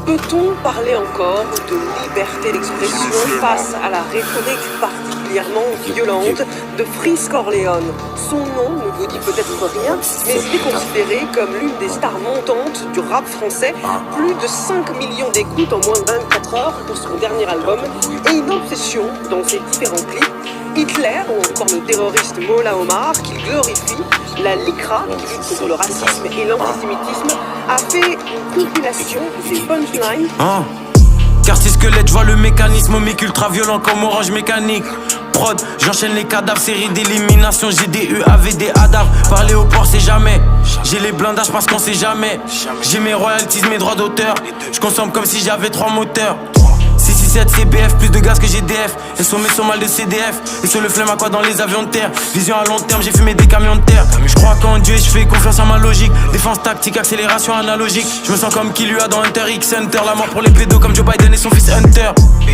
Peut-on parler encore de liberté d'expression face à la rhétorique particulièrement violente de Freeze Corleone? Son nom ne vous dit peut-être rien, mais il est considéré comme l'une des stars montantes du rap français. Plus de 5 millions d'écoutes en moins de 24 heures pour son dernier album et une obsession dans ses différents clips. Hitler ou encore le terroriste Mola Omar, qu'il glorifie, la LICRA, qui lutte contre le racisme et l'antisémitisme, a fait une compilation de ses punchlines. Quartier squelette, je vois le mécanisme, omique ultra violent comme Orange Mécanique. Prod, j'enchaîne les cadavres, série d'élimination, j'ai des UAV, ADAV. Parler au port, c'est jamais. J'ai les blindages parce qu'on sait jamais. J'ai mes royalties, mes droits d'auteur. Je consomme comme si j'avais 3 moteurs. 667 CBF, plus de gaz que GDF. Et sur mes mal de CDF. Et sur le flemme à quoi dans les avions de terre. Vision à long terme, j'ai fumé des camions de terre. Je crois qu'en Dieu et je fais confiance en ma logique. Défense tactique, accélération analogique. Je me sens comme qui lui a dans Hunter X Hunter. La mort pour les pédos comme Joe Biden et son fils Hunter.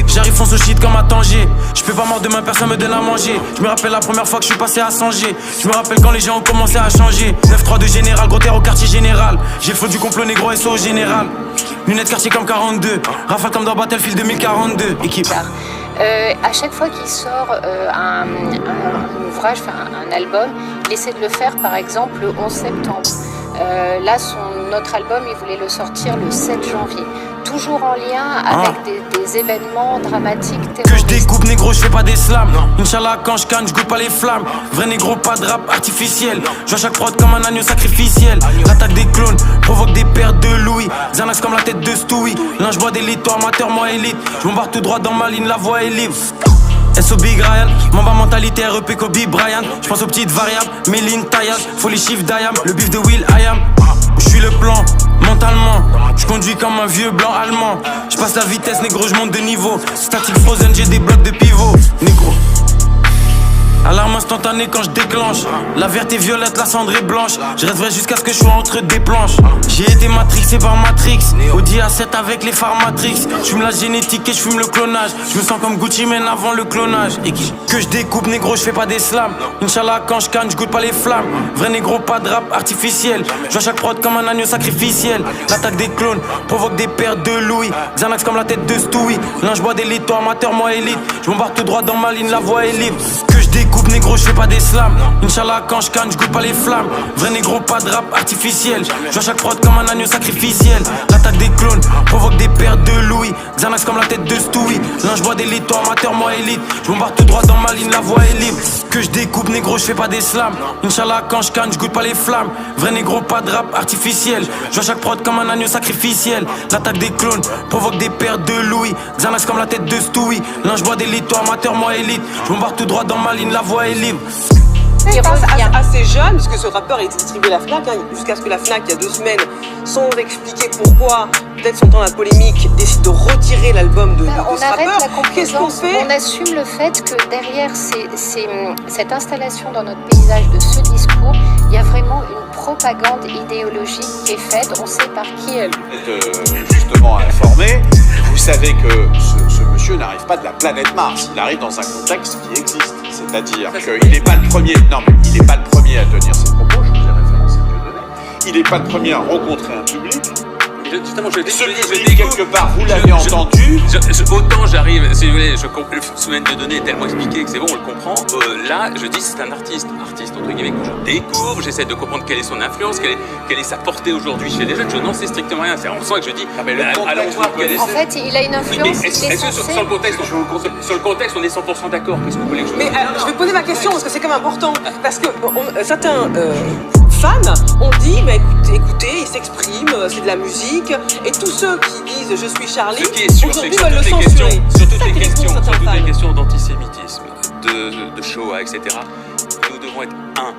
J'arrive fonce au shit comme à Tanger. Je peux pas mort demain, personne me donne à manger. Je me rappelle la première fois que je suis passé à Sanger. Je me rappelle quand les gens ont commencé à changer. 9-3 de général, gros terre au quartier général. J'ai le faux du complot négro et au général. Lunettes quartier comme 42. Rafale comme dans Battlefield 2042. Équipe. À chaque fois qu'il sort un ouvrage, un album, il essaie de le faire par exemple le 11 septembre. Là, notre album, il voulait le sortir le 7 janvier. Toujours en lien avec des événements dramatiques terroristes. Que je découpe négro, je fais pas des slams. Inch'Allah quand je canne, je goûte pas les flammes. Vrai négro, pas de rap artificiel. Je vois chaque prod comme un agneau sacrificiel. L'attaque des clones provoque des pertes de Louis. Xanax comme la tête de Stewie. Linge bois d'élite, toi amateur, moi élite. Je m'embarque tout droit dans ma ligne, la voie est libre. SO Big Ryan, Mamba mentalité REP Kobe Bryant. Je pense aux petites variables, Méline, Taillage, faut les chiffres d'Ayam, le bif de Will I am. Je suis le plan, mentalement. Je conduis comme un vieux blanc allemand. Je passe la vitesse, négro, je monte de niveau. Static frozen, j'ai des blocs de pivot. Négro. Alarme instantanée quand je déclenche. La verte est violette, la cendre est blanche. Je reste vrai jusqu'à ce que je sois entre des planches. J'ai été matrixé par Matrix. Audi A7 avec les phares Matrix. Je fume la génétique et je fume le clonage. Je me sens comme Gucci Mane avant le clonage. Et que je découpe négro, je fais pas des slams. Inch'Allah quand je canne, je goûte pas les flammes. Vrai négro, pas de rap artificiel. Je vois chaque prod comme un agneau sacrificiel. L'attaque des clones provoque des pertes de Louis. Xanax comme la tête de Stewie. Linge bois d'élite, toi amateur, moi élite. Je m'embarque tout droit dans ma ligne, la voie est libre. Que je découpe négro, je fais pas des slams. Inch'Allah quand je canne, je goûte pas les flammes. Vrai négro, pas de rap artificiel. Je vois chaque prod comme un agneau sacrificiel. L'attaque des clones provoque des pertes de Louis. Xanax comme la tête de Stewie. Linge bois d'élite, toi amateur, moi élite. Je m'embarque tout droit dans ma ligne, la voie est libre. Que je découpe négro, je fais pas des slams. Inch'Allah quand je canne, je goûte pas les flammes. Vrai négro, pas de rap artificiel. Je vois chaque prod comme un agneau sacrificiel. L'attaque des clones provoque des pertes de Louis. Xanax comme la tête de Stewie. Linge bois d'élite, toi amateur, moi élite. Je m'embarque tout droit dans ma ligne, la voie est libre. Il passe assez jeune, parce que ce rappeur est distribué à la FNAC, jusqu'à ce que la FNAC, il y a 2 semaines, sans expliquer pourquoi, peut-être sentant la polémique, décide de retirer l'album de ce rappeur. On arrête la Qu'est-ce qu'on complaisance, fait? on assume le fait que derrière cette installation dans notre paysage de ce discours, il y a vraiment une propagande idéologique qui est faite, on sait par qui elle. Vous êtes justement informé, vous savez que ce monsieur n'arrive pas de la planète Mars, il arrive dans un contexte qui existe. C'est-à-dire qu'il n'est pas le premier, non mais il n'est pas le premier à tenir ses propos, je vous ai référencé Dieudonné. Il n'est pas le premier à rencontrer un public. Justement, Ce public, quelque part, vous l'avez entendu. Autant j'arrive, si vous voulez, le phénomène de données est tellement expliqué que c'est bon, on le comprend. Là, je dis c'est un artiste entre guillemets, que je découvre, j'essaie de comprendre quelle est son influence, quelle est sa portée aujourd'hui chez les jeunes. Je n'en sais strictement rien. C'est en soi que je dis, allons voir quelle est. En fait, il a une influence. Est-ce que sur le contexte, on est 100% d'accord? Qu'est-ce que vous voulez que je Mais alors, je vais poser ma question, parce que c'est quand même important. Parce que certains fans ont dit, bah, écoutez, il s'exprime, c'est de la musique. Et tous ceux qui disent je suis Charlie, ce qui est sûr, c'est que sur toutes les questions d'antisémitisme, de Shoah, etc., nous devons être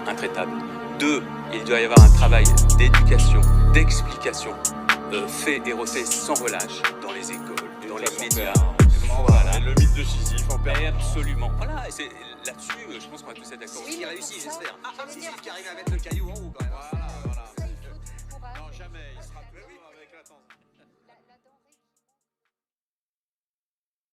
intraitables. 2, il doit y avoir un travail d'éducation, d'explication, fait et refait sans relâche dans les écoles, dans les médias. Voilà, le mythe de Sisyphe en perd. Absolument. Voilà, et c'est là-dessus, je pense qu'on va tous être d'accord. Oui, Il réussit, j'espère. Sisyphe qui arrive à mettre le caillou en haut quand même. Voilà.